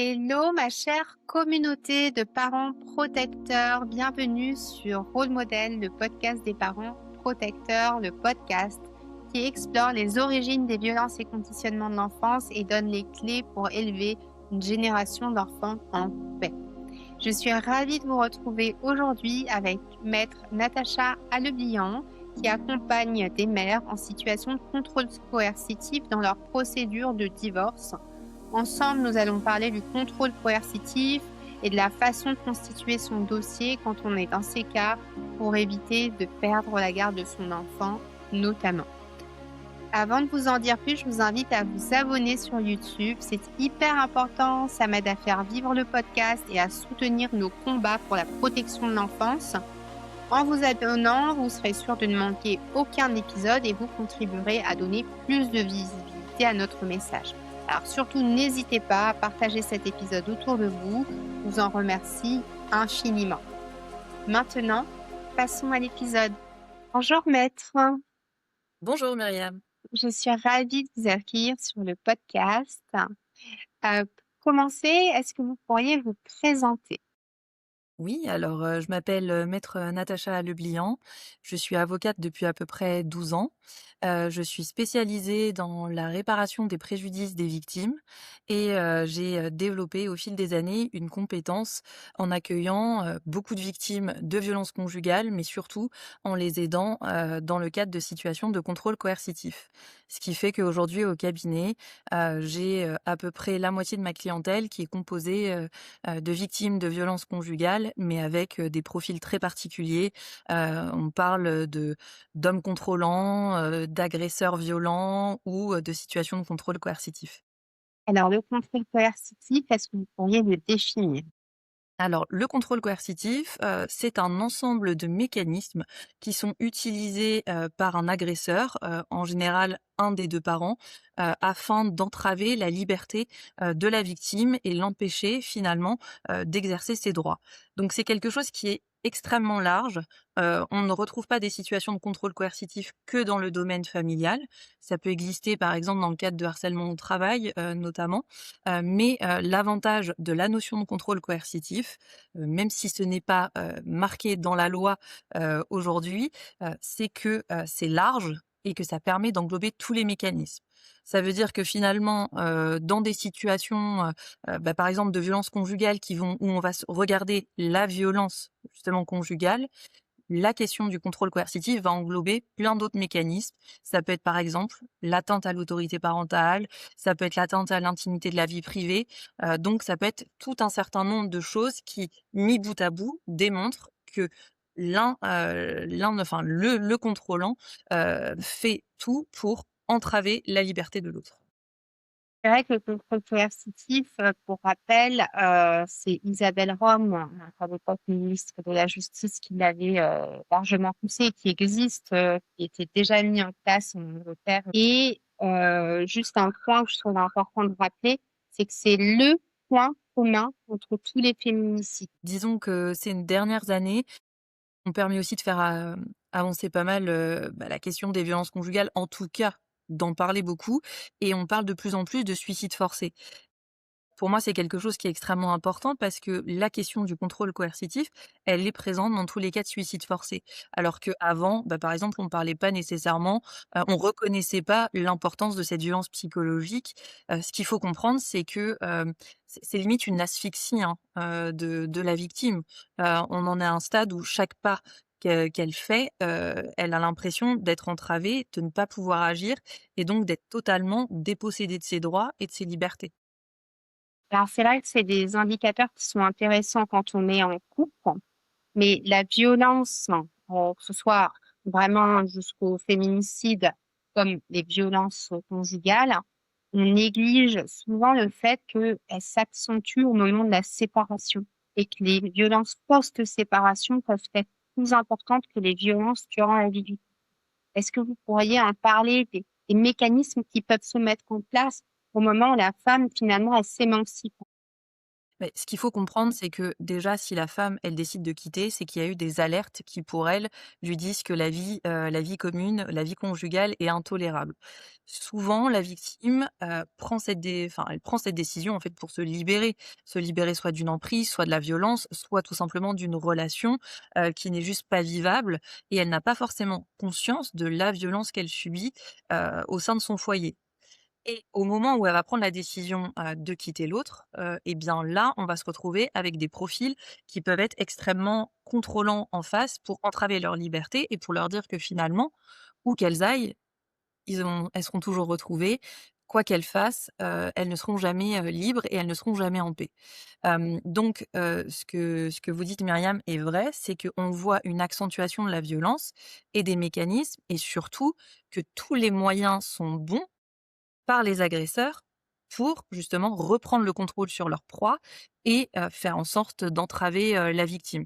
Hello ma chère communauté de parents protecteurs, bienvenue sur Rôle Modèle, le podcast des parents protecteurs, le podcast qui explore les origines des violences et conditionnements de l'enfance et donne les clés pour élever une génération d'enfants en paix. Je suis ravie de vous retrouver aujourd'hui avec Maître Natacha Alleblian qui accompagne des mères en situation de contrôle coercitif dans leur procédure de divorce. Ensemble, nous allons parler du contrôle coercitif et de la façon de constituer son dossier quand on est dans ces cas pour éviter de perdre la garde de son enfant, notamment. Avant de vous en dire plus, je vous invite à vous abonner sur YouTube. C'est hyper important, ça m'aide à faire vivre le podcast et à soutenir nos combats pour la protection de l'enfance. En vous abonnant, vous serez sûr de ne manquer aucun épisode et vous contribuerez à donner plus de visibilité à notre message. Alors surtout, n'hésitez pas à partager cet épisode autour de vous. Je vous en remercie infiniment. Maintenant, passons à l'épisode. Bonjour maître. Bonjour Myriam. Je suis ravie de vous accueillir sur le podcast. Pour commencer, est-ce que vous pourriez vous présenter? Oui, alors, je m'appelle, maître, Natacha Leblian. Je suis avocate depuis à peu près 12 ans. Je suis spécialisée dans la réparation des préjudices des victimes et j'ai, développé au fil des années une compétence en accueillant, beaucoup de victimes de violences conjugales, mais surtout en les aidant, dans le cadre de situations de contrôle coercitif. Ce qui fait qu'aujourd'hui au cabinet, j'ai, à peu près la moitié de ma clientèle qui est composée, de victimes de violences conjugales, mais avec, des profils très particuliers. On parle de d'hommes contrôlants, d'agresseurs violents ou, de situations de contrôle coercitif. Alors, le contrôle coercitif, est-ce que vous pourriez le définir? Alors, le contrôle coercitif, c'est un ensemble de mécanismes qui sont utilisés, par un agresseur, en général un des 2 parents, afin d'entraver la liberté, de la victime et l'empêcher finalement, d'exercer ses droits. Donc c'est quelque chose qui est extrêmement large. On ne retrouve pas des situations de contrôle coercitif que dans le domaine familial. Ça peut exister par exemple dans le cadre de harcèlement au travail, notamment. Mais l'avantage de la notion de contrôle coercitif, même si ce n'est pas, marqué dans la loi, aujourd'hui, c'est que, c'est large et que ça permet d'englober tous les mécanismes. Ça veut dire que finalement, dans des situations, par exemple de violences conjugales où on va regarder la violence justement conjugale, la question du contrôle coercitif va englober plein d'autres mécanismes. Ça peut être par exemple l'atteinte à l'autorité parentale, ça peut être l'atteinte à l'intimité de la vie privée, donc ça peut être tout un certain nombre de choses qui, mis bout à bout, démontrent que enfin le contrôlant, fait tout pour entraver la liberté de l'autre. C'est vrai que le contrôle coercitif, pour rappel, c'est Isabelle Rome, à l'époque ministre de la Justice, qui l'avait largement poussé et qui existe, qui était déjà mis en place en Angleterre. Et juste un point que je trouve important de rappeler, c'est que c'est le point commun entre tous les féminicides. Disons que ces dernières années ont permis aussi de faire, avancer pas mal, la question des violences conjugales, en tout cas d'en parler beaucoup et on parle de plus en plus de suicide forcé. Pour moi, c'est quelque chose qui est extrêmement important parce que la question du contrôle coercitif, elle est présente dans tous les cas de suicide forcé. Alors qu'avant, par exemple, on parlait pas nécessairement, on reconnaissait pas l'importance de cette violence psychologique. Ce qu'il faut comprendre, c'est que, c'est limite une asphyxie, hein, de la victime. On en est à un stade où chaque pas qu'elle fait, elle a l'impression d'être entravée, de ne pas pouvoir agir et donc d'être totalement dépossédée de ses droits et de ses libertés. Alors c'est vrai que c'est des indicateurs qui sont intéressants quand on est en couple, mais la violence, que ce soit vraiment jusqu'au féminicide comme les violences conjugales, on néglige souvent le fait qu'elles s'accentuent au moment de la séparation et que les violences post-séparation peuvent être plus importantes que les violences durant la vie du couple. Est-ce que vous pourriez en parler des mécanismes qui peuvent se mettre en place au moment où la femme, finalement, elle s'émancipe? Mais ce qu'il faut comprendre, c'est que déjà, si la femme, elle décide de quitter, c'est qu'il y a eu des alertes qui, pour elle, lui disent que la vie commune, la vie conjugale est intolérable. Souvent, la victime elle prend cette décision en fait pour se libérer soit d'une emprise, soit de la violence, soit tout simplement d'une relation qui n'est juste pas vivable, et elle n'a pas forcément conscience de la violence qu'elle subit au sein de son foyer. Et au moment où elle va prendre la décision, de quitter l'autre, et bien là, on va se retrouver avec des profils qui peuvent être extrêmement contrôlants en face pour entraver leur liberté et pour leur dire que finalement, où qu'elles aillent, elles seront toujours retrouvées. Quoi qu'elles fassent, elles ne seront jamais, libres et elles ne seront jamais en paix. Ce que vous dites Myriam est vrai, c'est qu'on voit une accentuation de la violence et des mécanismes, et surtout que tous les moyens sont bons par les agresseurs pour justement reprendre le contrôle sur leur proie et faire en sorte d'entraver, la victime.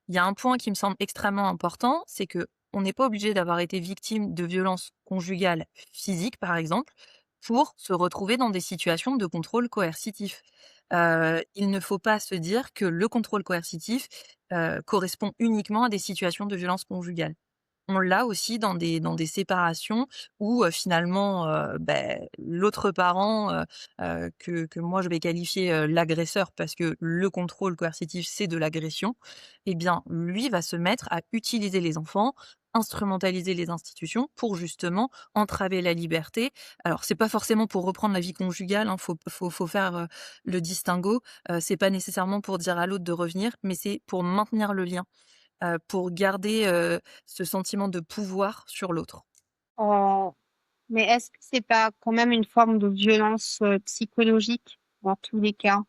Il y a un point qui me semble extrêmement important, c'est que on n'est pas obligé d'avoir été victime de violences conjugales physiques, par exemple, pour se retrouver dans des situations de contrôle coercitif. Il ne faut pas se dire que le contrôle coercitif, correspond uniquement à des situations de violence conjugale. On l'a aussi dans des séparations où, finalement, l'autre parent, que moi je vais qualifier, l'agresseur parce que le contrôle coercitif, c'est de l'agression, et bien, lui va se mettre à utiliser les enfants, instrumentaliser les institutions pour justement entraver la liberté. Alors c'est pas forcément pour reprendre la vie conjugale, hein, faut faire, le distinguo. C'est pas nécessairement pour dire à l'autre de revenir, mais c'est pour maintenir le lien, pour garder, ce sentiment de pouvoir sur l'autre. Euh, mais est-ce que c'est pas quand même une forme de violence psychologique dans tous les cas?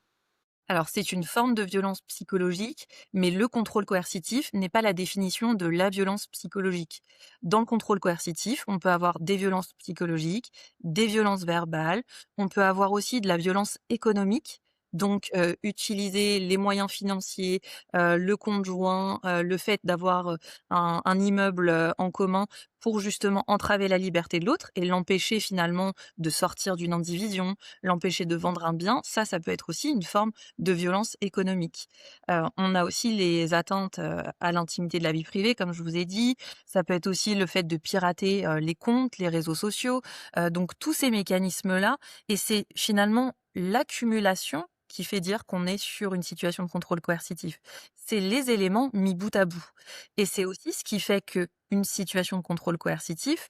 Alors c'est une forme de violence psychologique, mais le contrôle coercitif n'est pas la définition de la violence psychologique. Dans le contrôle coercitif, on peut avoir des violences psychologiques, des violences verbales, on peut avoir aussi de la violence économique, donc utiliser les moyens financiers, le conjoint, le fait d'avoir, un immeuble, en commun pour justement entraver la liberté de l'autre et l'empêcher finalement de sortir d'une indivision, l'empêcher de vendre un bien. Ça peut être aussi une forme de violence économique. On a aussi les atteintes, à l'intimité de la vie privée, comme je vous ai dit. Ça peut être aussi le fait de pirater, les comptes, les réseaux sociaux, donc tous ces mécanismes-là, et c'est finalement l'accumulation qui fait dire qu'on est sur une situation de contrôle coercitif. C'est les éléments mis bout à bout, et c'est aussi ce qui fait qu'une situation de contrôle coercitif,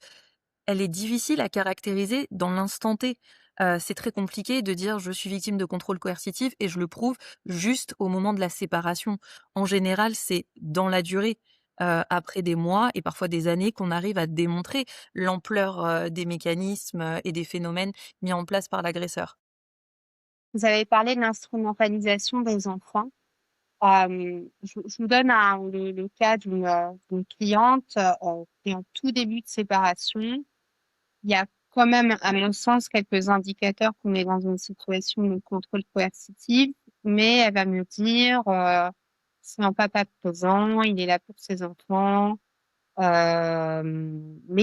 elle est difficile à caractériser dans l'instant T. C'est très compliqué de dire: «Je suis victime de contrôle coercitif» et je le prouve juste au moment de la séparation. En général, c'est dans la durée, après des mois et parfois des années, qu'on arrive à démontrer l'ampleur, des mécanismes, et des phénomènes mis en place par l'agresseur. Vous avez parlé de l'instrumentalisation des enfants. Je vous donne le cas d'une cliente qui est en tout début de séparation. Il y a quand même, à mon sens, quelques indicateurs qu'on est dans une situation de contrôle coercitif, mais elle va me dire, c'est un papa présent, il est là pour ses enfants, mais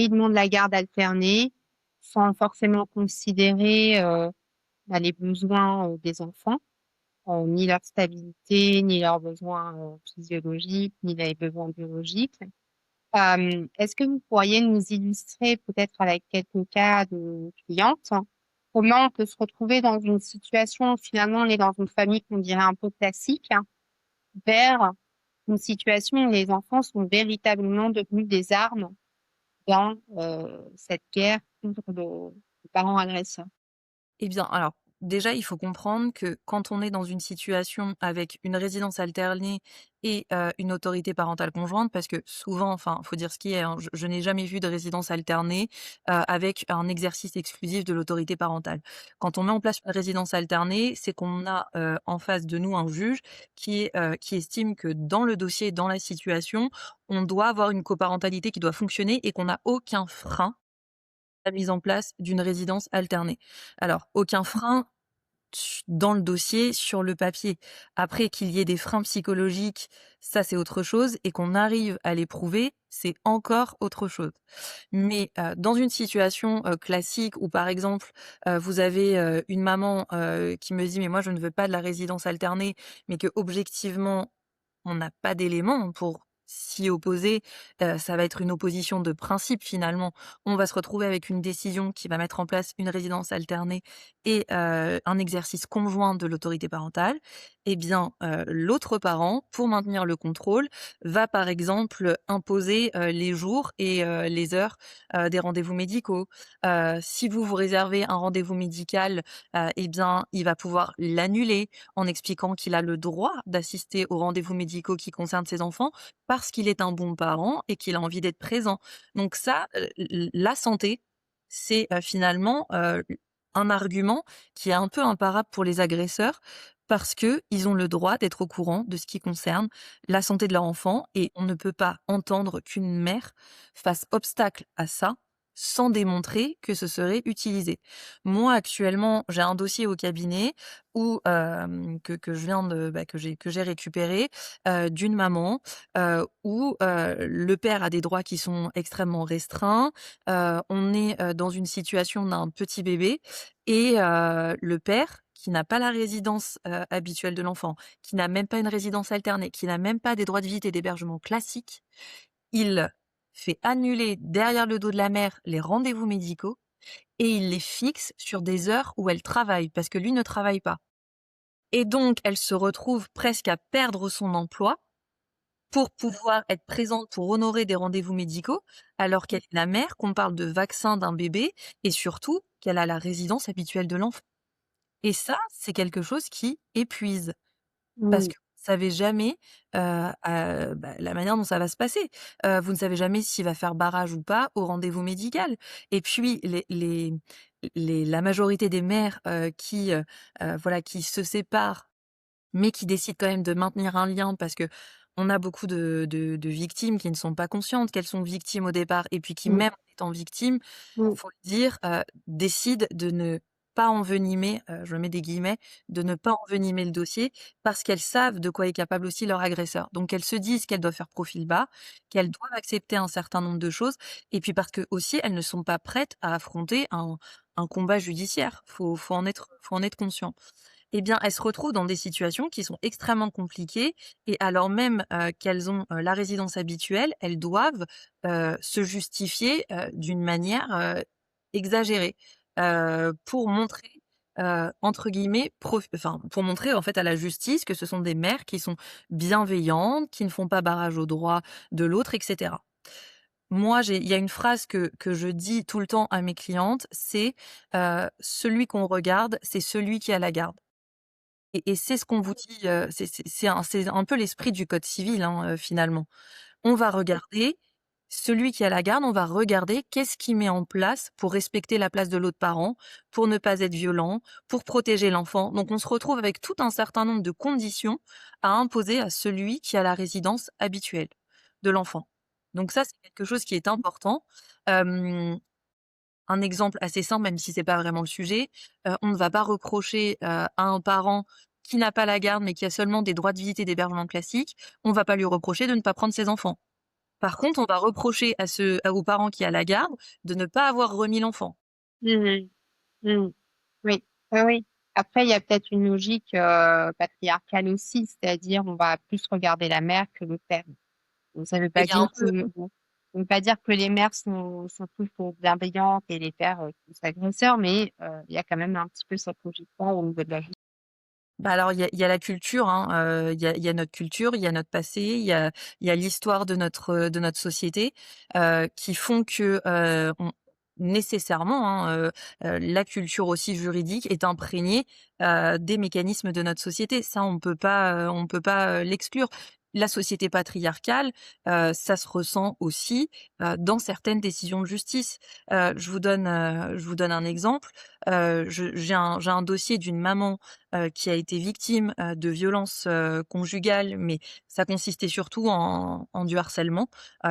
il demande la garde alternée sans forcément considérer les besoins des enfants, ni leur stabilité, ni leurs besoins physiologiques, ni les besoins biologiques. Est-ce que vous pourriez nous illustrer peut-être avec quelques cas de clientes, comment on peut se retrouver dans une situation, finalement, on est dans une famille qu'on dirait un peu classique, vers une situation où les enfants sont véritablement devenus des armes dans cette guerre contre le parent agresseur? Eh bien, alors, déjà, il faut comprendre que quand on est dans une situation avec une résidence alternée et une autorité parentale conjointe, parce que souvent, enfin, faut dire ce qui est, hein, je n'ai jamais vu de résidence alternée, avec un exercice exclusif de l'autorité parentale. Quand on met en place une résidence alternée, c'est qu'on a, en face de nous un juge qui estime que dans le dossier, dans la situation, on doit avoir une coparentalité qui doit fonctionner et qu'on n'a aucun frein la mise en place d'une résidence alternée. Alors, aucun frein dans le dossier, sur le papier. Après qu'il y ait des freins psychologiques, ça c'est autre chose et qu'on arrive à les prouver, c'est encore autre chose. Mais, dans une situation, classique où par exemple, vous avez, une maman, qui me dit: «Mais moi je ne veux pas de la résidence alternée», mais que objectivement on n'a pas d'éléments pour s'y opposer, ça va être une opposition de principe finalement. On va se retrouver avec une décision qui va mettre en place une résidence alternée et un exercice conjoint de l'autorité parentale. Eh bien, l'autre parent, pour maintenir le contrôle, va par exemple imposer, les jours et les heures, des rendez-vous médicaux. Si vous vous réservez un rendez-vous médical, eh bien, il va pouvoir l'annuler en expliquant qu'il a le droit d'assister aux rendez-vous médicaux qui concernent ses enfants parce qu'il est un bon parent et qu'il a envie d'être présent. Donc ça, la santé, c'est, finalement, un argument qui est un peu imparable pour les agresseurs parce que ils ont le droit d'être au courant de ce qui concerne la santé de leur enfant et on ne peut pas entendre qu'une mère fasse obstacle à ça sans démontrer que ce serait utilisé. Moi, actuellement, j'ai un dossier au cabinet où, que je viens de que j'ai récupéré, d'une maman, où, le père a des droits qui sont extrêmement restreints. On est, dans une situation d'un petit bébé et le père, qui n'a pas la résidence, habituelle de l'enfant, qui n'a même pas une résidence alternée, qui n'a même pas des droits de visite et d'hébergement classiques, il fait annuler derrière le dos de la mère les rendez-vous médicaux et il les fixe sur des heures où elle travaille, parce que lui ne travaille pas. Et donc, elle se retrouve presque à perdre son emploi pour pouvoir être présente pour honorer des rendez-vous médicaux, alors qu'elle est la mère, qu'on parle de vaccin d'un bébé et surtout qu'elle a la résidence habituelle de l'enfant. Et ça, c'est quelque chose qui épuise. Parce Mmh. que vous ne savez jamais, la manière dont ça va se passer. Vous ne savez jamais s'il va faire barrage ou pas au rendez-vous médical et puis la majorité des mères, voilà, qui se séparent, mais qui décident quand même de maintenir un lien parce qu'on a beaucoup de victimes qui ne sont pas conscientes qu'elles sont victimes au départ et puis qui, Mmh. même en étant victimes, Mmh. faut le dire, décident de ne pas envenimer, je mets des guillemets, de ne pas envenimer le dossier parce qu'elles savent de quoi est capable aussi leur agresseur. Donc elles se disent qu'elles doivent faire profil bas, qu'elles doivent accepter un certain nombre de choses et puis parce qu'aussi elles ne sont pas prêtes à affronter un combat judiciaire. Faut en être conscient. Eh bien, elles se retrouvent dans des situations qui sont extrêmement compliquées et alors même, qu'elles ont, la résidence habituelle, elles doivent, se justifier, d'une manière, exagérée, pour montrer, entre guillemets, pour montrer en fait à la justice que ce sont des mères qui sont bienveillantes, qui ne font pas barrage aux droits de l'autre et cetera. Moi, il y a une phrase que je dis tout le temps à mes clientes, c'est, «Celui qu'on regarde, c'est celui qui a la garde». Et c'est ce qu'on vous dit, c'est un peu l'esprit du code civil, hein, finalement. On va regarder, celui qui a la garde, on va regarder qu'est-ce qu'il met en place pour respecter la place de l'autre parent, pour ne pas être violent, pour protéger l'enfant. Donc on se retrouve avec tout un certain nombre de conditions à imposer à celui qui a la résidence habituelle de l'enfant. Donc ça, c'est quelque chose qui est important. Hem Un exemple assez simple, même si c'est pas vraiment le sujet, on ne va pas reprocher, à un parent qui n'a pas la garde, mais qui a seulement des droits de visite et d'hébergement classiques, on va pas lui reprocher de ne pas prendre ses enfants. Par contre, on va reprocher au parent qui a la garde de ne pas avoir remis l'enfant. Mmh. Mmh. Oui, oui, oui. Après, il y a peut-être une logique, patriarcale aussi, c'est-à-dire on va plus regarder la mère que le père. Donc ça veut Mais pas il y a un dire peu ça veut pas dire que les mères sont plus bienveillantes et les pères, plus agresseurs, mais il y a quand même un petit peu cette logique-là au niveau de la justice. bah, alors il y a la culture, hein, il y a notre culture, il y a notre passé, il y a l'histoire de notre société, qui font que, on nécessairement, hein, la culture aussi juridique est imprégnée, des mécanismes de notre société. Ça, on peut pas l'exclure. la société patriarcale, ça se ressent aussi, dans certaines décisions de justice. Je vous donne un exemple. J'ai un dossier d'une maman, qui a été victime, de violences, conjugales, mais ça consistait surtout en du harcèlement.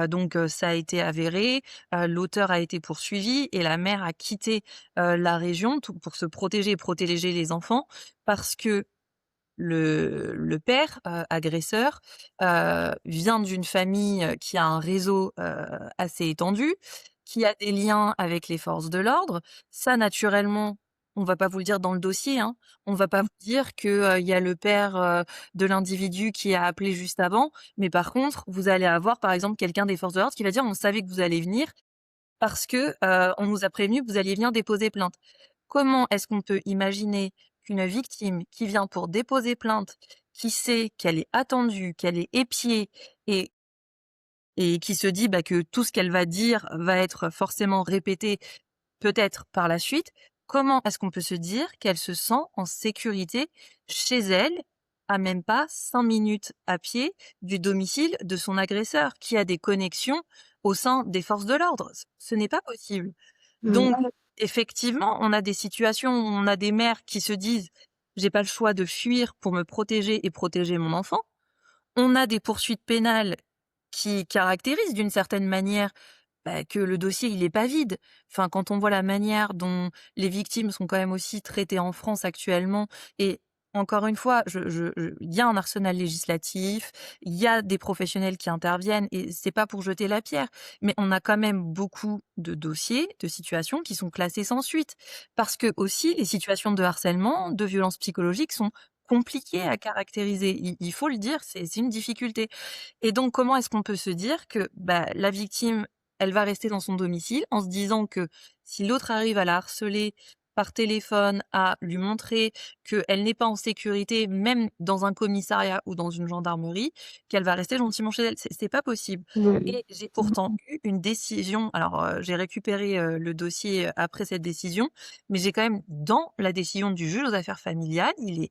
Donc ça a été avéré, l'auteur a été poursuivi et la mère a quitté, la région tout pour se protéger et protéger les enfants parce que le père, agresseur, vient d'une famille, qui a un réseau, assez étendu, qui a des liens avec les forces de l'ordre. Ça, naturellement, on va pas vous le dire dans le dossier, hein. On va pas vous dire que, il y a le père, de l'individu qui a appelé juste avant, mais par contre, vous allez avoir, par exemple, quelqu'un des forces de l'ordre qui va dire: «On savait que vous allez venir parce que, on nous a prévenu que vous alliez venir déposer plainte». Comment est-ce qu'on peut imaginer qu'une victime qui vient pour déposer plainte, qui sait qu'elle est attendue, qu'elle est épiée et qui se dit, bah, que tout ce qu'elle va dire va être forcément répété peut-être par la suite, comment est-ce qu'on peut se dire qu'elle se sent en sécurité chez elle, à même pas 5 minutes à pied du domicile de son agresseur, qui a des connexions au sein des forces de l'ordre? Ce n'est pas possible. Mmh. Donc effectivement, on a des situations où on a des mères qui se disent: «J'ai pas le choix de fuir pour me protéger et protéger mon enfant». On a des poursuites pénales qui caractérisent d'une certaine manière, bah, que le dossier il est pas vide. Enfin, quand on voit la manière dont les victimes sont quand même aussi traitées en France actuellement et encore une fois, il y a un arsenal législatif, il y a des professionnels qui interviennent et c'est pas pour jeter la pierre, mais on a quand même beaucoup de dossiers, de situations qui sont classées sans suite. Parce que aussi les situations de harcèlement, de violence psychologique sont compliquées à caractériser. Il faut le dire, c'est une difficulté. Et donc, comment est-ce qu'on peut se dire que, bah, la victime, elle va rester dans son domicile en se disant que si l'autre arrive à la harceler par téléphone, à lui montrer qu'elle n'est pas en sécurité, même dans un commissariat ou dans une gendarmerie, qu'elle va rester gentiment chez elle? C'est pas possible. Mmh. Et j'ai pourtant eu une décision alors, j'ai récupéré, le dossier, après cette décision, mais j'ai quand même dans la décision du juge aux affaires familiales, il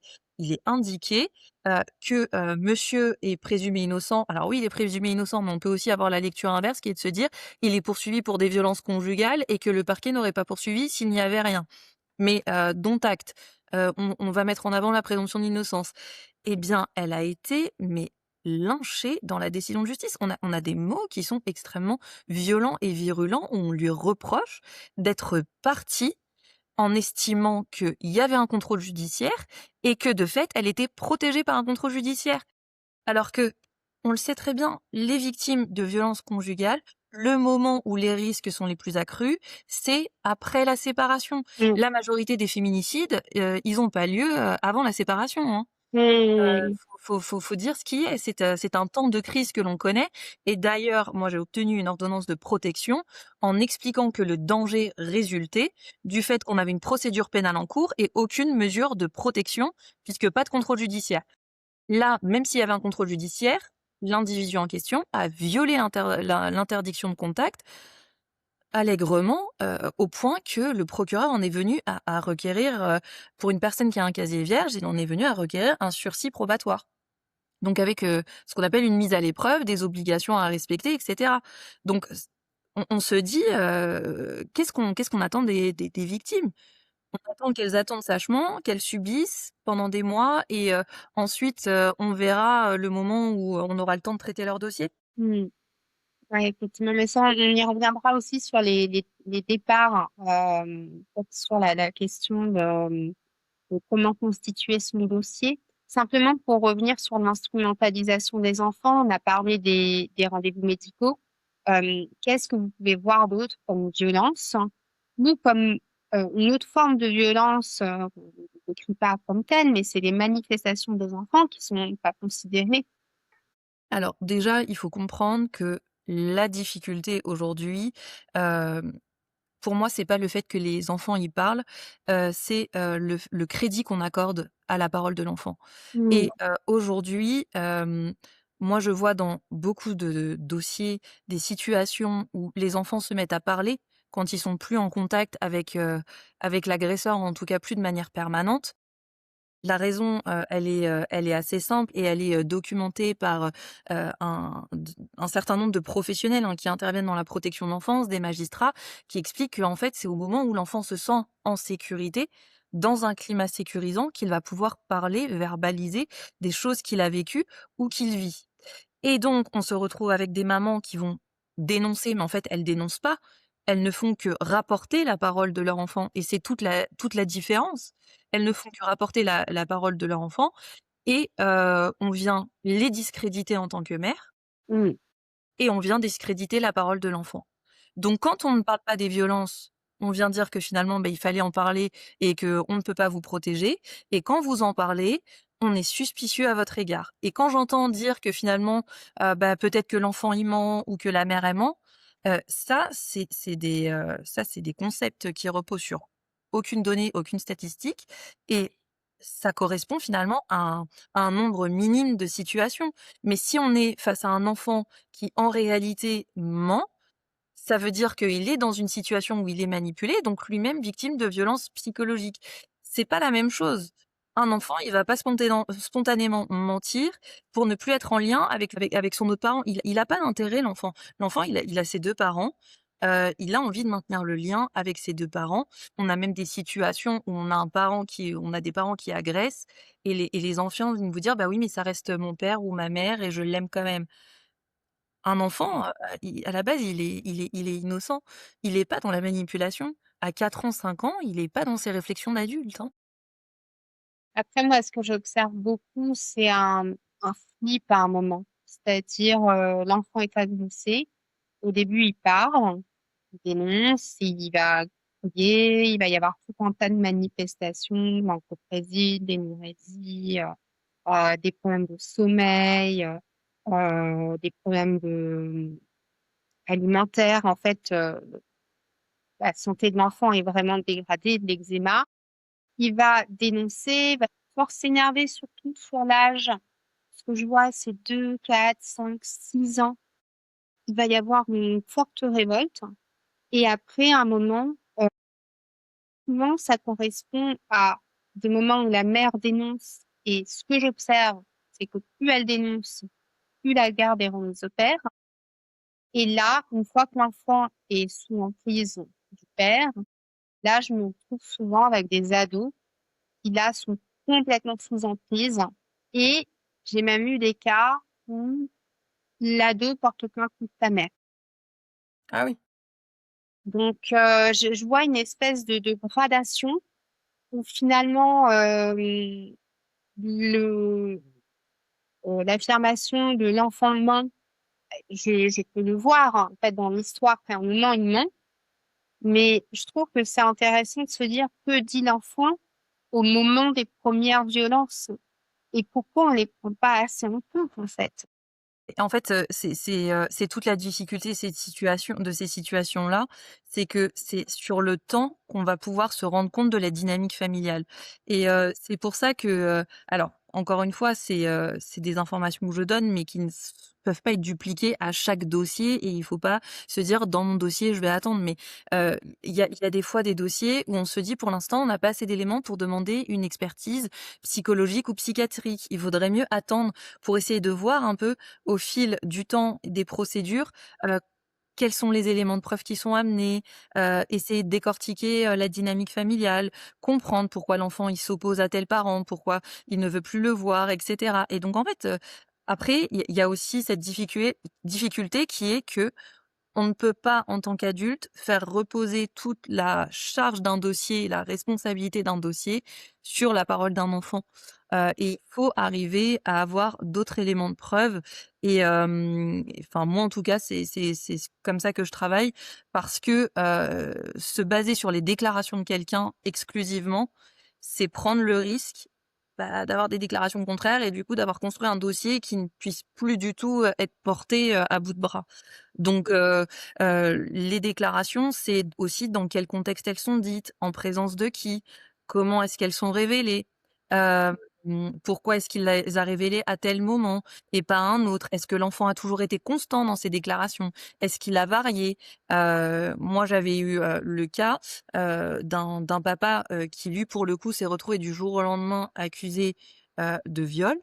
est indiqué que, monsieur est présumé innocent. Alors oui, il est présumé innocent, mais on peut aussi avoir la lecture inverse qui est de se dire: «Il est poursuivi pour des violences conjugales et que le parquet n'aurait pas poursuivi s'il n'y avait rien». Mais, dont acte. On va mettre en avant la présomption d'innocence. Eh bien, elle a été, mais lynchée dans la décision de justice. On a des mots qui sont extrêmement violents et virulents, où on lui reproche d'être partie en estimant qu'il y avait un contrôle judiciaire et que de fait, elle était protégée par un contrôle judiciaire. Alors que, on le sait très bien, les victimes de violences conjugales, le moment où les risques sont les plus accrus, c'est après la séparation. Mmh. La majorité des féminicides, ils ont pas lieu, avant la séparation, hein. Mmh. Faut dire ce qui est. C'est un temps de crise que l'on connaît et d'ailleurs, moi, j'ai obtenu une ordonnance de protection en expliquant que le danger résultait du fait qu'on avait une procédure pénale en cours et aucune mesure de protection puisque pas de contrôle judiciaire. Là, même s'il y avait un contrôle judiciaire, l'individu en question a violé l'interdiction de contact allègrement, au point que le procureur en est venu à requérir, pour une personne qui a un casier vierge, il en est venu à requérir un sursis probatoire. Donc avec, ce qu'on appelle une mise à l'épreuve, des obligations à respecter et cetera. Donc on se dit, qu'est-ce qu'on attend des victimes? On attend qu'elles attendent sagement, qu'elles subissent pendant des mois et ensuite, on verra, le moment où on aura le temps de traiter leur dossier? Mmh. Ouais, effectivement, mais ça, on y reviendra aussi sur les départs, peut-être sur la question de comment constituer son dossier. Simplement pour revenir sur l'instrumentalisation des enfants, on a parlé des rendez-vous médicaux. Qu'est-ce que vous pouvez voir d'autre comme violence ou comme une autre forme de violence, on ne décrit pas comme telle, mais c'est les manifestations des enfants qui sont pas considérées. Alors déjà, il faut comprendre que la difficulté aujourd'hui, hem, pour moi, c'est pas le fait que les enfants y parlent, c'est, le crédit qu'on accorde à la parole de l'enfant Mmh. et aujourd'hui, moi, je vois dans beaucoup de dossiers des situations où les enfants se mettent à parler quand ils sont plus en contact avec l'agresseur, en tout cas plus de manière permanente. La raison, elle est assez simple et elle est, documentée par, un certain nombre de professionnels, hein, qui interviennent dans la protection de l'enfance, des magistrats, qui expliquent qu'en fait, c'est au moment où l'enfant se sent en sécurité, dans un climat sécurisant, qu'il va pouvoir parler, verbaliser des choses qu'il a vécues ou qu'il vit. Et donc on se retrouve avec des mamans qui vont dénoncer, mais en fait, elles dénoncent pas. Elles ne font que rapporter la parole de leur enfant et c'est toute la différence. Elles ne font que rapporter la parole de leur enfant et on vient les discréditer en tant que mère Mmh. et on vient discréditer la parole de l'enfant. Donc quand on ne parle pas des violences, on vient dire que finalement, il fallait en parler et qu'on ne peut pas vous protéger et quand vous en parlez, on est suspicieux à votre égard et quand j'entends dire que finalement, peut-être que l'enfant il ment ou que la mère elle ment, ça c'est des concepts qui reposent sur aucune donnée, aucune statistique et ça correspond finalement à un nombre minime de situations. Mais si on est face à un enfant qui en réalité ment, ça veut dire qu'il est dans une situation où il est manipulé, donc lui-même victime de violences psychologiques. C'est pas la même chose. Un enfant, il va pas spontanément mentir pour ne plus être en lien avec son autre parent. Il a pas d'intérêt l'enfant. L'enfant, il a ses 2 parents, il a envie de maintenir le lien avec ses 2 parents. On a même des situations où on a des parents qui agressent et les enfants viennent vous dire: «Bah oui, mais ça reste mon père ou ma mère et je l'aime quand même». Un enfant, à la base, il est innocent. Il est pas dans la manipulation. À 4 ans, 5 ans, il est pas dans ses réflexions d'adulte, hein. Après moi, ce que j'observe beaucoup, c'est un flip à un moment. C'est-à-dire, l'enfant est agressé. Au début, il parle, il dénonce, il va crier, il va y avoir tout un tas de manifestations, manque de crédit, d'énurésie, des problèmes de sommeil, des problèmes alimentaires. En fait, la santé de l'enfant est vraiment dégradée, de l'eczéma. Il va dénoncer, il va fort s'énerver surtout sur l'âge. Ce que je vois, c'est 2, 4, 5, 6 ans. Il va y avoir une forte révolte et après un moment, souvent ça correspond à des moments où la mère dénonce et ce que j'observe, c'est que plus elle dénonce, plus la garde est remise au père et là, une fois que l'enfant est sous emprise du père, là, je me retrouve souvent avec des ados qui là sont complètement sous emprise et j'ai même eu des cas où l'ado porte plainte contre sa mère. Ah oui. Donc je vois une espèce de gradation où finalement, le l'affirmation de l'enfant ment, je peux le voir, hein, en fait, dans l'histoire, enfin, il ment, mais je trouve que c'est intéressant de se dire: que dit l'enfant au moment des premières violences? Et pourquoi on les prend pas assez en compte, en fait? Et en fait, c'est toute la difficulté de ces situations-là, c'est que c'est sur le temps qu'on va pouvoir se rendre compte de la dynamique familiale et c'est pour ça que, alors encore une fois, c'est des informations que je donne, mais qui ne s peuvent pas être dupliquées à chaque dossier et il faut pas se dire: «Dans mon dossier, je vais attendre», mais il y a des fois des dossiers où on se dit: «Pour l'instant, on n'a pas assez d'éléments pour demander une expertise psychologique ou psychiatrique». Il vaudrait mieux attendre pour essayer de voir un peu au fil du temps des procédures, heu, quels sont les éléments de preuve qui sont amenés, essayer de décortiquer, la dynamique familiale, comprendre pourquoi l'enfant il s'oppose à tel parent, pourquoi il ne veut plus le voir et cetera et donc en fait, après il y a aussi cette difficulté qui est que on ne peut pas, en tant qu'adulte, faire reposer toute la charge d'un dossier, la responsabilité d'un dossier sur la parole d'un enfant. Et il faut arriver à avoir d'autres éléments de preuve et enfin moi en tout cas c'est comme ça que je travaille parce que, se baser sur les déclarations de quelqu'un exclusivement, c'est prendre le risque, d'avoir des déclarations contraires et du coup d'avoir construit un dossier qui ne puisse plus du tout, être porté, à bout de bras. Donc les déclarations, c'est aussi dans quel contexte elles sont dites, en présence de qui, comment est-ce qu'elles sont révélées, Pourquoi est-ce qu'il les a révélées à tel moment et pas à un autre? Est-ce que l'enfant a toujours été constant dans ses déclarations? Est-ce qu'il a varié? Moi, j'avais eu, le cas, d'un papa, qui lui, pour le coup, s'est retrouvé du jour au lendemain accusé, de viol,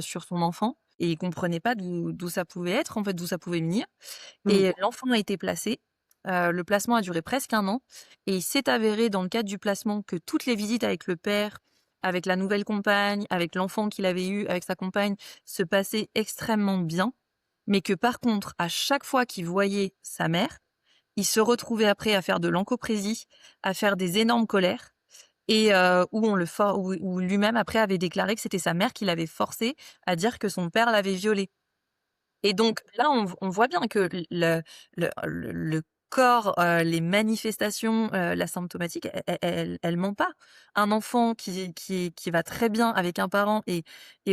sur son enfant et il comprenait pas d'où ça pouvait être, en fait, d'où ça pouvait venir Mmh. et l'enfant a été placé. Le placement a duré presque 1 an et il s'est avéré dans le cadre du placement que toutes les visites avec le père, avec la nouvelle compagne, avec l'enfant qu'il avait eu avec sa compagne, se passaient extrêmement bien, mais que par contre, à chaque fois qu'il voyait sa mère, il se retrouvait après à faire de l'encoprésie, à faire des énormes colères et où on le for où lui-même après avait déclaré que c'était sa mère qui l'avait forcé à dire que son père l'avait violé. Et donc là, on voit bien que le corps, les manifestations, la symptomatique, elle ment pas. Un enfant qui va très bien avec un parent et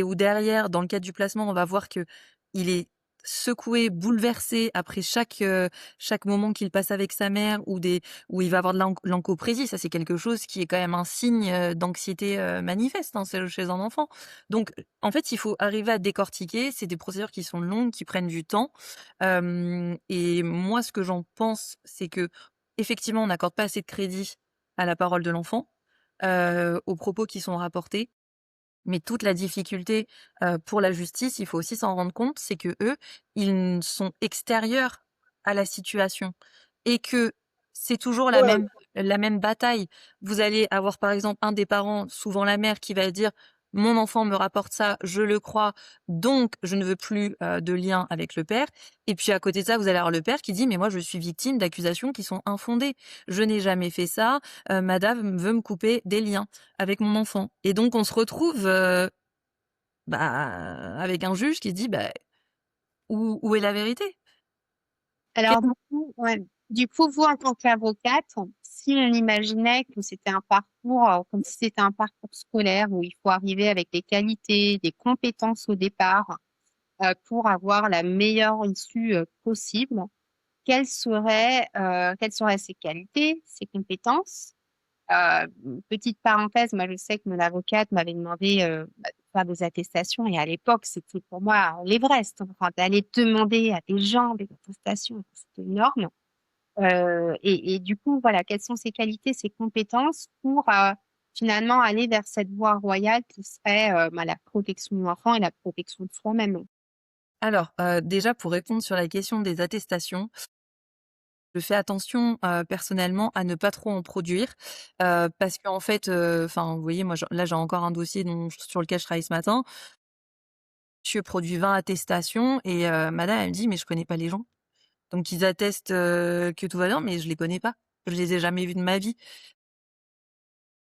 où derrière, dans le cadre du placement, on va voir qu'il est secoué, bouleversé après chaque moment qu'il passe avec sa mère où il va avoir de l'encoprésie. Ça, c'est quelque chose qui est quand même un signe, d'anxiété, manifeste, hein, chez un enfant. Donc en fait, il faut arriver à décortiquer. C'est des procédures qui sont longues, qui prennent du temps. Et moi, ce que j'en pense, c'est qu'effectivement, on n'accorde pas assez de crédit à la parole de l'enfant, aux propos qui sont rapportés. Mais toute la difficulté, pour la justice, il faut aussi s'en rendre compte, c'est qu'eux, ils sont extérieurs à la situation et que c'est toujours la même bataille. Vous allez avoir, par exemple, un des parents, souvent la mère, qui va dire: «Mon enfant me rapporte ça, je le crois, donc je ne veux plus, de lien avec le père» et puis à côté de ça, vous allez avoir le père qui dit: «Mais moi, je suis victime d'accusations qui sont infondées. Je n'ai jamais fait ça, madame veut me couper des liens» avec mon enfant et donc on se retrouve, avec un juge qui se dit: «Bah, où est la vérité?» Qu'est Alors, du coup, ouais. Du coup, vous, en tant qu'avocate, si on imaginait que c'était un parcours, comme si c'était un parcours scolaire où il faut arriver avec des qualités, des compétences au départ, pour avoir la meilleure issue, possible, quelles seraient ces qualités, ces compétences? Petite parenthèse, moi, je sais que mon avocate m'avait demandé, de faire des attestations et à l'époque, c'était pour moi l'Everest. Enfin, d'aller demander à des gens des attestations, c'était énorme. Et du coup, voilà, quelles sont ses qualités, ses compétences pour, finalement aller vers cette voie royale qui serait, la protection de l'enfant et la protection de soi-même? alors, déjà pour répondre sur la question des attestations, je fais attention, personnellement à ne pas trop en produire, parce qu'en fait, enfin, vous voyez, moi, là, j'ai encore un dossier sur lequel je travaille ce matin. Monsieur produit 20 attestations et madame, elle me dit: «Mais je connais pas les gens». Donc ils attestent, que tout va bien, mais je les connais pas. Je les ai jamais vus de ma vie.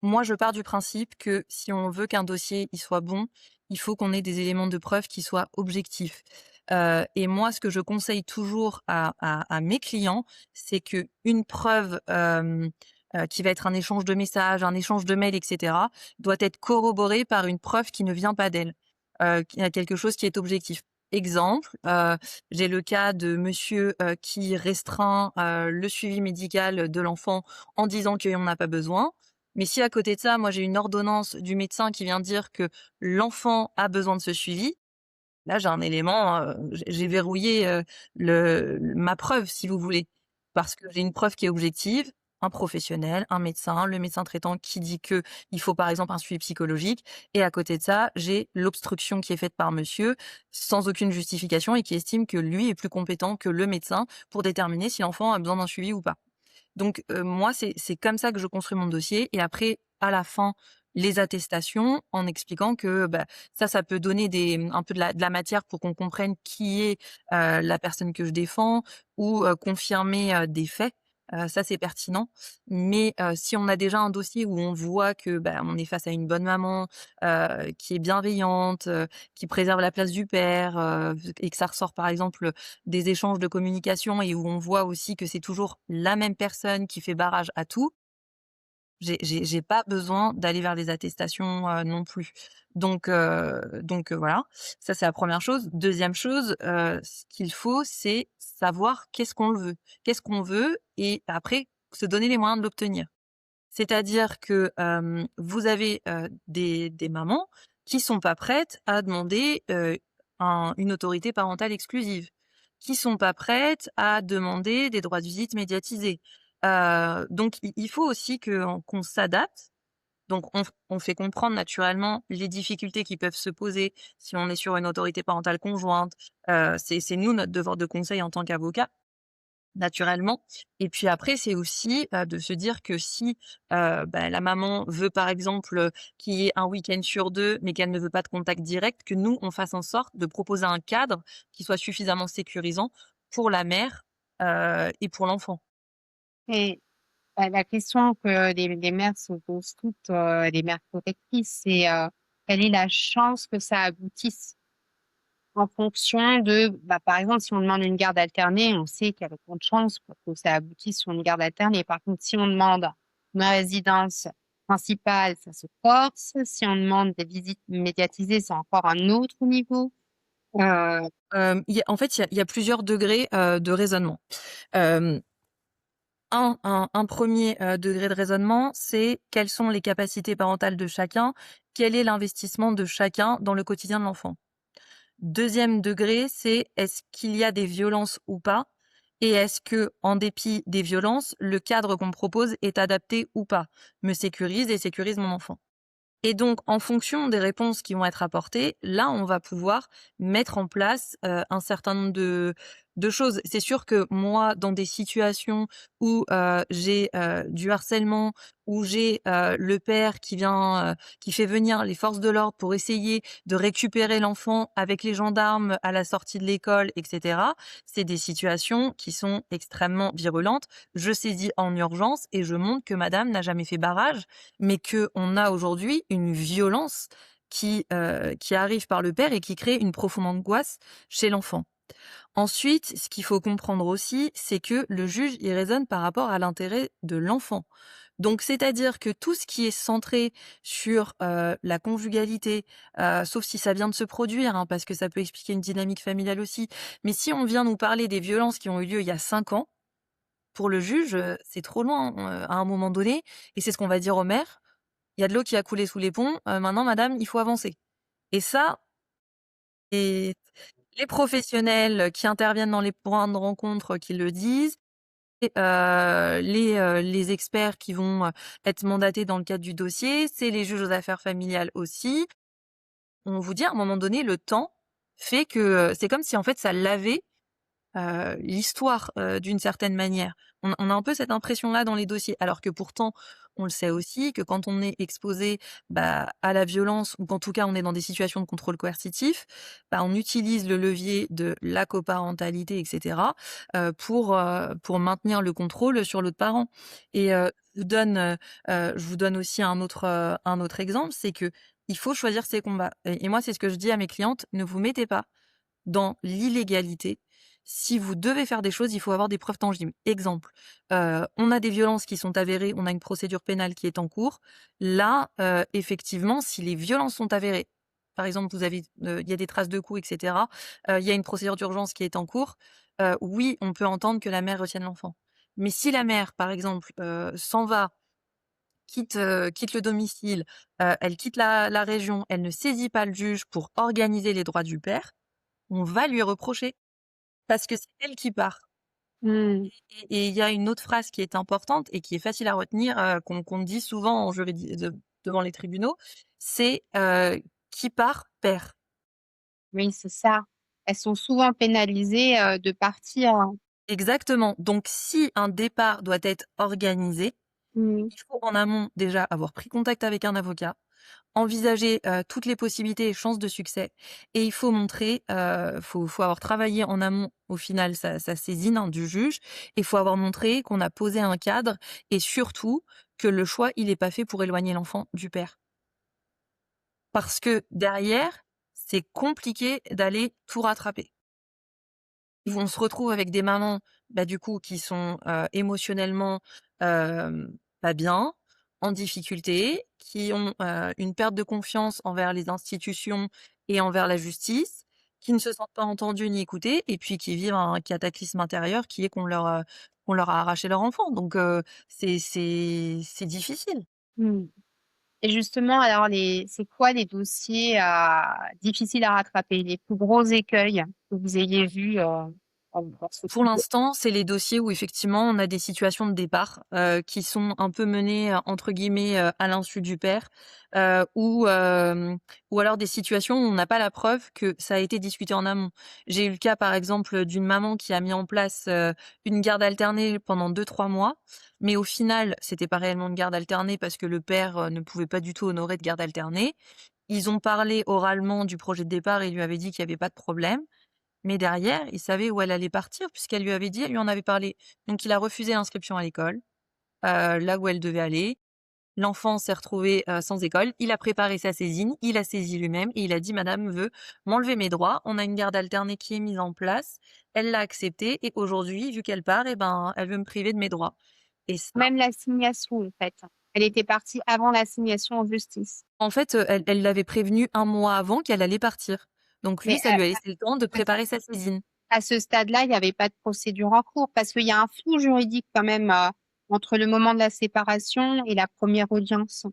Moi, je pars du principe que si on veut qu'un dossier, il soit bon, il faut qu'on ait des éléments de preuve qui soient objectifs. Et moi, ce que je conseille toujours à mes clients, c'est qu'une preuve, qui va être un échange de messages, un échange de mails et cetera, doit être corroborée par une preuve qui ne vient pas d'elle, qui a quelque chose qui est objectif. Exemple, j'ai le cas de monsieur, qui restreint, le suivi médical de l'enfant en disant qu'il en a pas besoin. Mais si à côté de ça, moi j'ai une ordonnance du médecin qui vient dire que l'enfant a besoin de ce suivi, là j'ai un élément, j'ai verrouillé, ma preuve si vous voulez. Parce que j'ai une preuve qui est objective, un professionnel, un médecin, le médecin traitant qui dit que il faut par exemple un suivi psychologique et à côté de ça, j'ai l'obstruction qui est faite par monsieur sans aucune justification et qui estime que lui est plus compétent que le médecin pour déterminer si l'enfant a besoin d'un suivi ou pas. Donc moi, c'est comme ça que je construis mon dossier et après, à la fin, les attestations en expliquant que, bah, ça peut donner un peu de la matière pour qu'on comprenne qui est, la personne que je défends ou confirmer, des faits. Ça, c'est pertinent. Mais si on a déjà un dossier où on voit que, bah, on est face à une bonne maman, qui est bienveillante, qui préserve la place du père, et que ça ressort, par exemple, des échanges de communication et où on voit aussi que c'est toujours la même personne qui fait barrage à tout, j'ai pas besoin d'aller vers les attestations, non plus. Donc voilà, ça c'est la première chose. Deuxième chose, ce qu'il faut, c'est savoir qu'est-ce qu'on veut. Qu'est-ce qu'on veut et après se donner les moyens de l'obtenir. C'est-à-dire que, vous avez, des mamans qui sont pas prêtes à demander, une autorité parentale exclusive, qui sont pas prêtes à demander des droits de visite médiatisés. Donc il faut aussi qu'on s'adapte. Donc on fait comprendre naturellement les difficultés qui peuvent se poser si on est sur une autorité parentale conjointe. C'est nous notre devoir de conseil en tant qu'avocat. Naturellement. Et puis après, c'est aussi, de se dire que si, la maman veut par exemple, qu'il y ait un week-end sur 2, mais qu'elle ne veut pas de contact direct, que nous, on fasse en sorte de proposer un cadre qui soit suffisamment sécurisant pour la mère, et pour l'enfant. Et la question que les mères se posent toutes, les mères protectrices, c'est quelle est la chance que ça aboutisse en fonction de, par exemple, si on demande une garde alternée, on sait qu'il y a de grandes chances pour que ça aboutisse sur une garde alternée. Par contre, si on demande une résidence principale, ça se force. Si on demande des visites médiatisées, c'est encore un autre niveau. Euh, Il y a en fait, il y a plusieurs degrés, de raisonnement. Hem, un 1er, degré de raisonnement, c'est quelles sont les capacités parentales de chacun? Quel est l'investissement de chacun dans le quotidien de l'enfant? Deuxième degré, c'est est-ce qu'il y a des violences ou pas? Et est-ce que, en dépit des violences, le cadre qu'on me propose est adapté ou pas? Me sécurise et sécurise mon enfant? Et donc, en fonction des réponses qui vont être apportées, là, on va pouvoir mettre en place, un certain nombre de choses. C'est sûr que moi, dans des situations où, j'ai, du harcèlement, où j'ai, le père qui fait venir les forces de l'ordre pour essayer de récupérer l'enfant avec les gendarmes à la sortie de l'école et cetera, c'est des situations qui sont extrêmement virulentes. Je saisis en urgence et je montre que madame n'a jamais fait barrage, mais qu'on a aujourd'hui une violence qui arrive par le père et qui crée une profonde angoisse chez l'enfant. Ensuite, ce qu'il faut comprendre aussi, c'est que le juge, il raisonne par rapport à l'intérêt de l'enfant. Donc c'est-à-dire que tout ce qui est centré sur, la conjugalité, sauf si ça vient de se produire, hein, parce que ça peut expliquer une dynamique familiale aussi. Mais si on vient nous parler des violences qui ont eu lieu il y a 5 ans, pour le juge, c'est trop loin, à un moment donné, et c'est ce qu'on va dire aux mères: il y a de l'eau qui a coulé sous les ponts, maintenant madame, il faut avancer. Et ça, et les professionnels qui interviennent dans les points de rencontre qui le disent, et les experts qui vont, être mandatés dans le cadre du dossier, c'est les juges aux affaires familiales aussi. On vous dit à un moment donné, le temps fait que, c'est comme si en fait ça lavait l'histoire, d'une certaine manière. On a un peu cette impression-là dans les dossiers, alors que pourtant, on le sait aussi que quand on est exposé, à la violence ou qu'en tout cas on est dans des situations de contrôle coercitif, on utilise le levier de la coparentalité et cetera, pour maintenir le contrôle sur l'autre parent. Et je vous donne aussi un autre exemple, c'est que il faut choisir ses combats, et moi c'est ce que je dis à mes clientes: «Ne vous mettez pas dans l'illégalité. Si vous devez faire des choses, il faut avoir des preuves tangibles. Exemple, on a des violences qui sont avérées, on a une procédure pénale qui est en cours. Là, effectivement, si les violences sont avérées, par exemple, il y a des traces de coups, et cetera, il y a une procédure d'urgence qui est en cours, oui, on peut entendre que la mère retienne l'enfant. Mais si la mère, par exemple, s'en va, quitte le domicile, elle quitte la région, elle ne saisit pas le juge pour organiser les droits du père, on va lui reprocher, parce que c'est elle qui part. hmm, Et il y a une autre phrase qui est importante et qui est facile à retenir, qu'on dit souvent en devant les tribunaux, c'est, «Qui part, perd». oui, c'est ça. Elles sont souvent pénalisées de partir. Exactement. Donc si un départ doit être organisé, Hmm. il faut en amont déjà avoir pris contact avec un avocat, envisager, toutes les possibilités et chances de succès, et il faut montrer, faut avoir travaillé en amont au final sa saisine, hein, du juge, et il faut avoir montré qu'on a posé un cadre, et surtout que le choix, il est pas fait pour éloigner l'enfant du père. Parce que derrière, c'est compliqué d'aller tout rattraper. On se retrouve avec des mamans, du coup, qui sont, émotionnellement, pas bien, en difficulté, qui ont, une perte de confiance envers les institutions et envers la justice, qui ne se sentent pas entendus ni écoutés et puis qui vivent un cataclysme intérieur qui est qu'on leur a arraché leur enfant. Donc c'est difficile. Mmh. Et justement, alors c'est quoi les dossiers difficiles à rattraper, les plus gros écueils que vous ayez vus dans ce Pour type de... l'instant, c'est les dossiers où effectivement on a des situations de départ, qui sont un peu menées, entre guillemets, «à l'insu du père», ou ou alors des situations où on n'a pas la preuve que ça a été discuté en amont. J'ai eu le cas par exemple, d'une maman qui a mis en place, une garde alternée pendant 2 3 mois, mais au final, c'était pas réellement une garde alternée parce que le père, ne pouvait pas du tout honorer de garde alternée. Ils ont parlé oralement du projet de départ et il lui avait dit qu'il y avait pas de problème. Mais derrière, il savait où elle allait partir puisqu'elle lui avait dit, elle lui en avait parlé. Donc il a refusé l'inscription à l'école, là où elle devait aller. L'enfant s'est retrouvé, sans école. Il a préparé sa saisine, il a saisi lui-même et il a dit: «Madame veut m'enlever mes droits». On a une garde alternée qui est mise en place. Elle l'a accepté et aujourd'hui, vu qu'elle part et ben, elle veut me priver de mes droits et ça, Même l'assignation, en fait. Elle était partie avant l'assignation en justice. en fait, elle l'avait prévenu un mois avant qu'elle allait partir. Donc lui, Mais ça lui a laissé le temps de préparer sa saisine. à ce stade-là, il n'y avait pas de procédure en cours parce qu'il y a un flou juridique quand même entre le moment de la séparation et la première audience.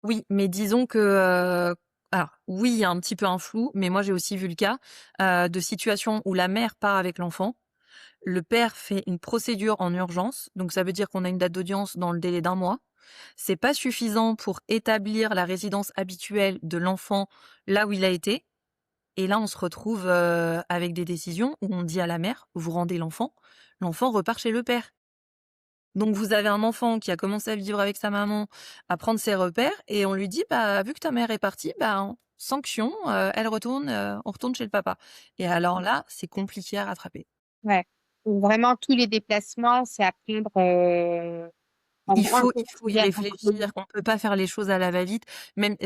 Oui, mais disons que, alors oui, il y a un petit peu un flou, mais moi j'ai aussi vu le cas, de situations où la mère part avec l'enfant, le père fait une procédure en urgence, donc ça veut dire qu'on a une date d'audience dans le délai d'1 mois. C'est pas suffisant pour établir la résidence habituelle de l'enfant là où il a été et là on se retrouve, avec des décisions où on dit à la mère: «Vous rendez l'enfant», l'enfant repart chez le père. Donc vous avez un enfant qui a commencé à vivre avec sa maman, à prendre ses repères et on lui dit: «Bah, vu que ta mère est partie, ben, sanction, elle retourne, on retourne chez le papa» et alors là, c'est compliqué à rattraper. Ouais. Donc vraiment, tous les déplacements, c'est à prendre en grande Il faut y réfléchir, on peut pas faire les choses à la va-vite, même,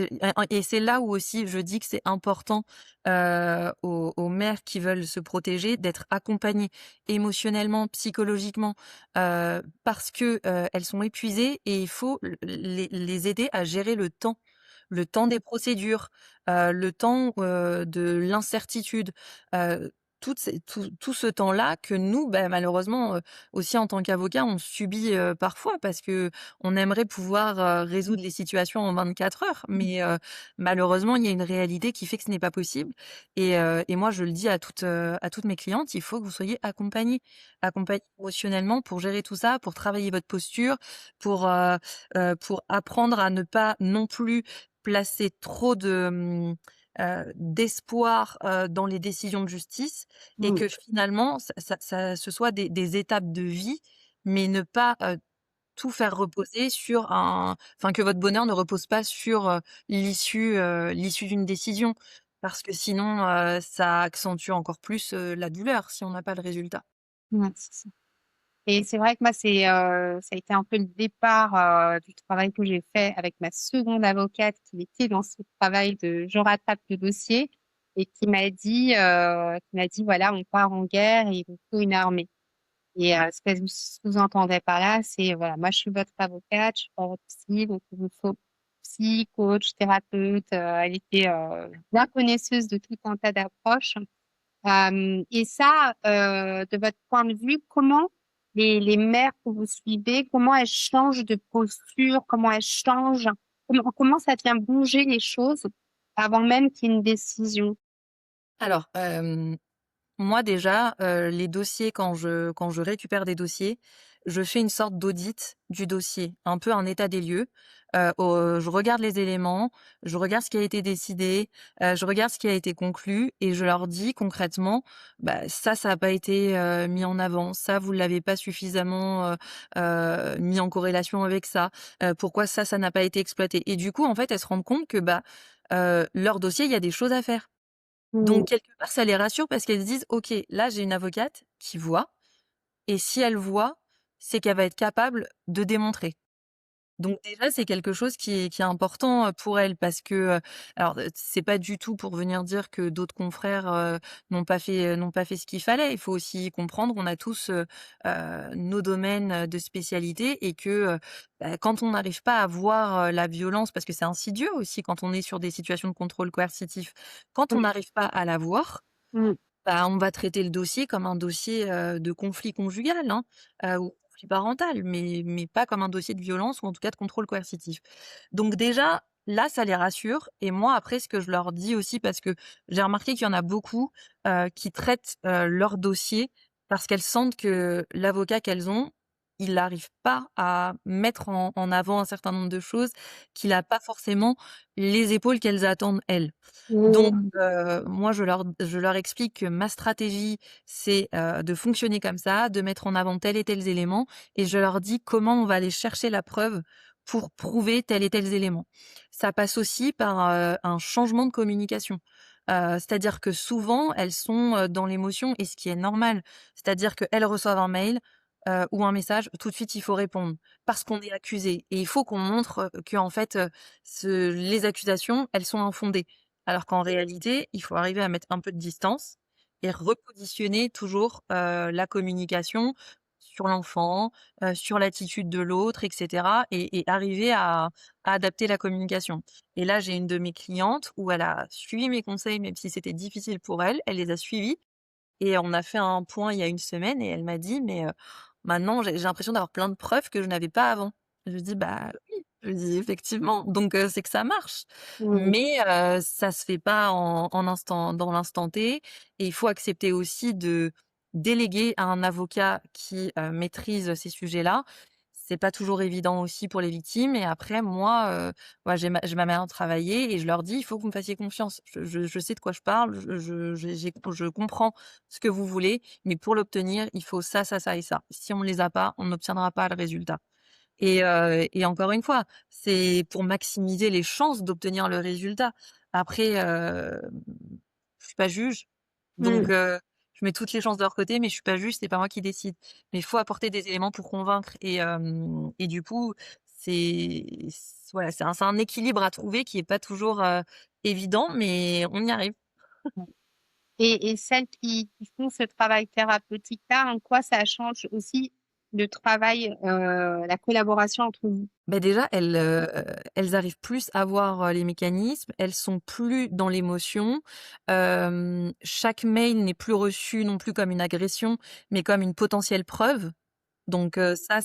et c'est là où aussi je dis que c'est important, aux mères qui veulent se protéger d'être accompagnées émotionnellement, psychologiquement, parce que, elles sont épuisées et il faut les aider à gérer le temps des procédures, le temps, de l'incertitude, tout ce temps-là que nous, bah, malheureusement, aussi en tant qu'avocat, on subit, parfois parce qu'on aimerait pouvoir, résoudre les situations en 24 heures. Mais, malheureusement, il y a une réalité qui fait que ce n'est pas possible et moi je le dis à toutes mes clientes, il faut que vous soyez accompagnées. Accompagnées émotionnellement pour gérer tout ça, pour travailler votre posture, pour apprendre à ne pas non plus placer trop d'espoir, dans les décisions de justice et Mmh. que finalement ce soit des étapes de vie, mais ne pas, tout faire reposer sur un enfin que votre bonheur ne repose pas sur, l'issue d'une décision. Parce que sinon, ça accentue encore plus, la douleur si on n'a pas le résultat. Ouais, c'est ça. Et c'est vrai que moi, ça a été un peu le départ du travail que j'ai fait avec ma seconde avocate qui était dans ce travail de je rattrape le dossier et qui m'a dit voilà, on part en guerre et il vous faut une armée. Et ce qu'elle sous-entendait par là, c'est voilà, moi je suis votre avocate, je suis pas votre psy, donc il vous faut psy, coach, thérapeute. Elle était bien connaisseuse de tout un tas d'approches. Et ça, de votre point de vue, comment les mères que vous suivez, comment elles changent de posture, comment elles changent, comment ça vient bouger les choses avant même qu'il y ait une décision? Alors, moi déjà, les dossiers quand je récupère des dossiers, je fais une sorte d'audit du dossier, un peu un état des lieux. Je regarde les éléments, je regarde ce qui a été décidé, je regarde ce qui a été conclu et je leur dis concrètement: «Bah, ça a pas été, mis en avant, ça vous l'avez pas suffisamment, mis en corrélation avec ça, pourquoi ça n'a pas été exploité?» et du coup, en fait, elles se rendent compte que, bah, leur dossier, il y a des choses à faire. Mmh. Donc quelque part, ça les rassure parce qu'elles se disent: «OK, là, j'ai une avocate qui voit et si elle voit, c'est qu'elle va être capable de démontrer». Donc déjà, c'est quelque chose qui est important, pour elle parce que, alors, c'est pas du tout pour venir dire que d'autres confrères, n'ont pas fait ce qu'il fallait. Il faut aussi comprendre qu'on a tous, nos domaines, de spécialité et que, bah, quand on n'arrive pas à voir, la violence parce que c'est insidieux aussi quand on est sur des situations de contrôle coercitif. Quand on Mmh. n'arrive pas à la voir, Mmh. Bah, on va traiter le dossier comme un dossier, de conflit conjugal, hein, ou conflit parental, mais pas comme un dossier de violence ou en tout cas de contrôle coercitif. Donc déjà, là, ça les rassure et moi après ce que je leur dis aussi parce que j'ai remarqué qu'il y en a beaucoup, qui traitent, leur dossier parce qu'elles sentent que l'avocat qu'elles ont, il n'arrive pas à mettre en avant un certain nombre de choses, qu'il a pas forcément les épaules qu'elles attendent elles. Donc Mmh. moi je leur explique que ma stratégie, c'est, de fonctionner comme ça, de mettre en avant tels et tels éléments et je leur dis comment on va aller chercher la preuve pour prouver tel et tels éléments. Ça passe aussi par, un changement de communication. C'est-à-dire que souvent elles sont, dans l'émotion et ce qui est normal. C'est-à-dire qu'elles reçoivent un mail, ou un message, tout de suite il faut répondre parce qu'on est accusé et il faut qu'on montre, qu'en fait, les accusations, elles sont infondées. Alors qu'en réalité, il faut arriver à mettre un peu de distance et repositionner toujours, la communication sur l'enfant, sur l'attitude de l'autre et cetera et arriver à adapter la communication. Et là, j'ai une de mes clientes où elle a suivi mes conseils, même si c'était difficile pour elle, elle les a suivis et on a fait un point il y a une semaine et elle m'a dit: «Mais, maintenant j'ai l'impression d'avoir plein de preuves que je n'avais pas avant». Je lui dis: «Bah, oui». Je lui dis: «Effectivement, donc c'est que ça marche». Mmh. Mais, ça se fait pas en instant dans l'instant T et il faut accepter aussi de déléguer à un avocat qui, maîtrise ces sujets-là. C'est pas toujours évident aussi pour les victimes et après moi, voilà, j'ai ma manière de travailler et je leur dis: «Il faut que vous me fassiez confiance. Je sais de quoi je parle, je comprends ce que vous voulez, mais pour l'obtenir, il faut ça, ça, ça et ça. Si on ne les a pas, on n'obtiendra pas le résultat». Et encore une fois, c'est pour maximiser les chances d'obtenir le résultat. Après, je suis pas juge, donc Mmh. je mets toutes les chances de leur côté, mais je suis pas juge, c'est pas moi qui décide. Mais il faut apporter des éléments pour convaincre et du coup, voilà, c'est un équilibre à trouver qui est pas toujours, évident, mais on y arrive. Et celles qui font ce travail thérapeutique-là, en quoi ça change aussi le travail, la collaboration entre vous? Bah, déjà, elles arrivent plus à voir, les mécanismes, elles sont plus dans l'émotion. Chaque mail n'est plus reçu non plus comme une agression, mais comme une potentielle preuve. Donc ça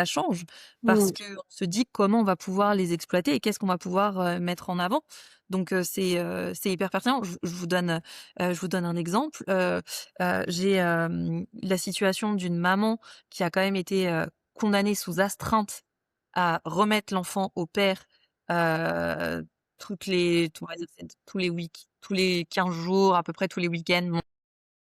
change parce Mmh. qu'on se dit comment on va pouvoir les exploiter et qu'est-ce qu'on va pouvoir, mettre en avant. Donc c'est hyper pertinent. Je vous donne un exemple, j'ai, la situation d'une maman qui a quand même été, condamnée sous astreinte à remettre l'enfant au père, on va dire c'est tous les 15 jours, à peu près tous les week-ends.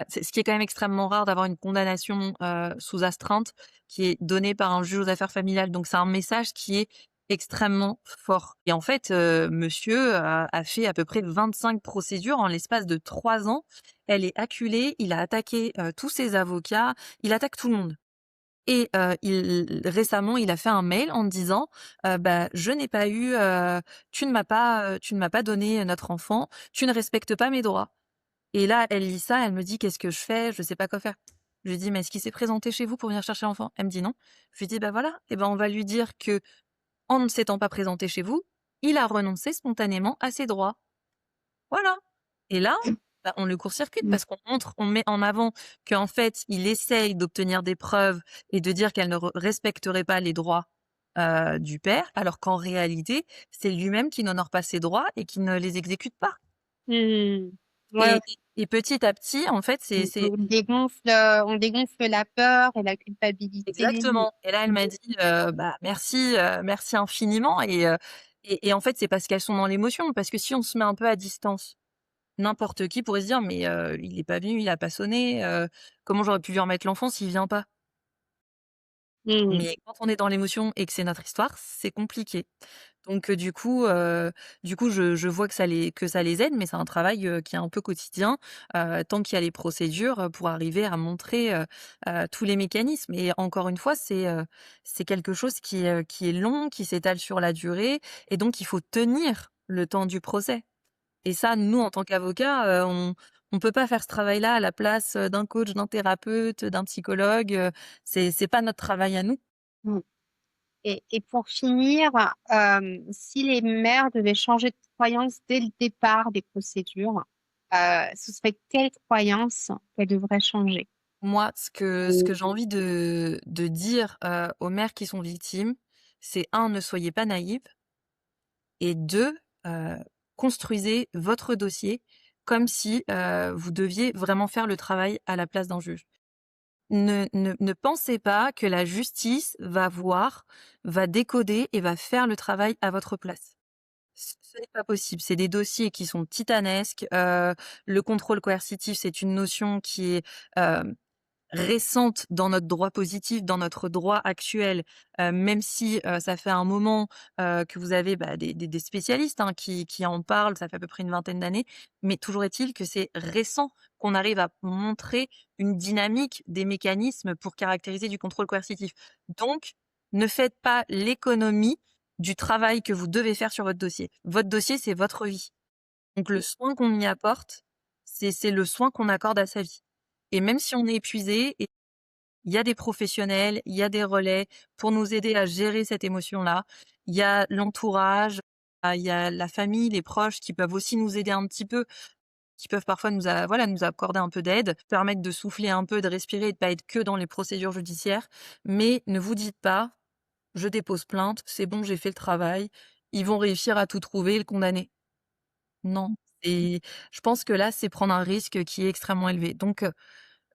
C'est ce qui est quand même extrêmement rare d'avoir une condamnation, sous astreinte qui est donnée par un juge aux affaires familiales. Donc c'est un message qui est extrêmement fort et en fait, monsieur a fait à peu près 25 procédures en l'espace de 3 ans. Elle est acculée, il a attaqué, tous ses avocats, il attaque tout le monde et il récemment, il a fait un mail en disant, «Bah, je n'ai pas eu, tu ne m'as pas donné notre enfant, tu ne respectes pas mes droits». Et là, elle lit ça, elle me dit: «Qu'est-ce que je fais? Je sais pas quoi faire». Je lui dis: «Mais est-ce qu'il s'est présenté chez vous pour venir chercher l'enfant?» Elle me dit: «Non». Je lui dis: «Bah, voilà, et ben, on va lui dire que en ne s'étant pas présenté chez vous, il a renoncé spontanément à ses droits». Voilà. Et là, bah, on le court-circuite Mmh. parce on met en avant qu'en fait, il essaye d'obtenir des preuves et de dire qu'elle ne respecterait pas les droits, du père, alors qu'en réalité, c'est lui-même qui n'honore pas ses droits et qui ne les exécute pas. Mmh. Ouais, Et petit à petit, en fait, c'est on dégonfle la peur et la culpabilité. exactement. Et là, elle m'a dit, «Bah, merci infiniment» et en fait, c'est parce qu'elles sont dans l'émotion. Parce que si on se met un peu à distance, n'importe qui pourrait se dire: «Mais il est pas venu, il a pas sonné, comment j'aurais pu lui remettre l'enfant s'il vient pas?» Mmh. Mais quand on est dans l'émotion et que c'est notre histoire, c'est compliqué. Donc du coup, je vois que ça les aide, mais c'est un travail, qui est un peu quotidien, tant qu'il y a les procédures, pour arriver à montrer, tous les mécanismes et encore une fois, c'est quelque chose qui est long, qui s'étale sur la durée et donc il faut tenir le temps du procès et ça, nous, en tant qu'avocats, on peut pas faire ce travail-là à la place, d'un coach, d'un thérapeute, d'un psychologue, c'est pas notre travail à nous. Mmh. Et pour finir, si les mères devaient changer de croyance dès le départ des procédures, ce serait quelle croyance qu'elle devrait changer? Moi, ce que j'ai envie de dire, aux mères qui sont victimes, c'est un, ne soyez pas naïves et 2, heu, construisez votre dossier comme si, vous deviez vraiment faire le travail à la place d'un juge. Ne pensez pas que la justice va voir, va décoder et va faire le travail à votre place. Ce n'est pas possible. C'est des dossiers qui sont titanesques. Le contrôle coercitif, c'est une notion qui est, hem, récente dans notre droit positif, dans notre droit actuel, même si, ça fait un moment, que vous avez, bah, des spécialistes, hein, qui en parlent, ça fait à peu près une vingtaine d'années. Mais toujours est-il que c'est récent qu'on arrive à montrer une dynamique des mécanismes pour caractériser du contrôle coercitif. Donc, ne faites pas l'économie du travail que vous devez faire sur votre dossier. Votre dossier, c'est votre vie. Donc le soin qu'on y apporte, c'est le soin qu'on accorde à sa vie. Et même si on est épuisé, et il y a des professionnels, il y a des relais pour nous aider à gérer cette émotion-là. Il y a l'entourage, il y a la famille, les proches qui peuvent aussi nous aider un petit peu, qui peuvent parfois nous accorder un peu d'aide, permettre de souffler un peu, de respirer et de pas être que dans les procédures judiciaires. Mais ne vous dites pas: «Je dépose plainte, c'est bon, j'ai fait le travail, ils vont réussir à tout trouver et le condamner». Non, et je pense que là, c'est prendre un risque qui est extrêmement élevé. Donc,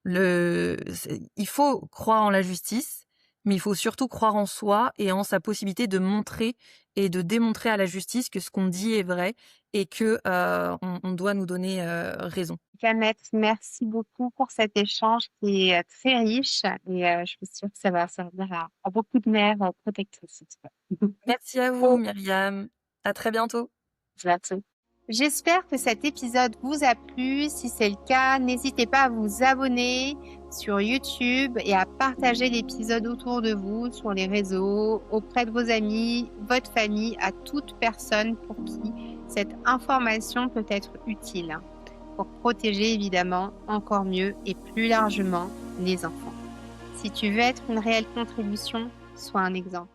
il faut croire en la justice, mais il faut surtout croire en soi et en sa possibilité de montrer et de démontrer à la justice que ce qu'on dit est vrai et que, on doit nous donner, raison. Jeannette, merci beaucoup pour cet échange qui est très riche et je suis sûre que ça va servir à beaucoup de mères protectrices. Merci à vous Myriam. À très bientôt. Bientôt. J'espère que cet épisode vous a plu. Si c'est le cas, n'hésitez pas à vous abonner sur YouTube et à partager l'épisode autour de vous, sur les réseaux, auprès de vos amis, votre famille, à toute personne pour qui cette information peut être utile pour protéger évidemment encore mieux et plus largement les enfants. Si tu veux être une réelle contribution, sois un exemple.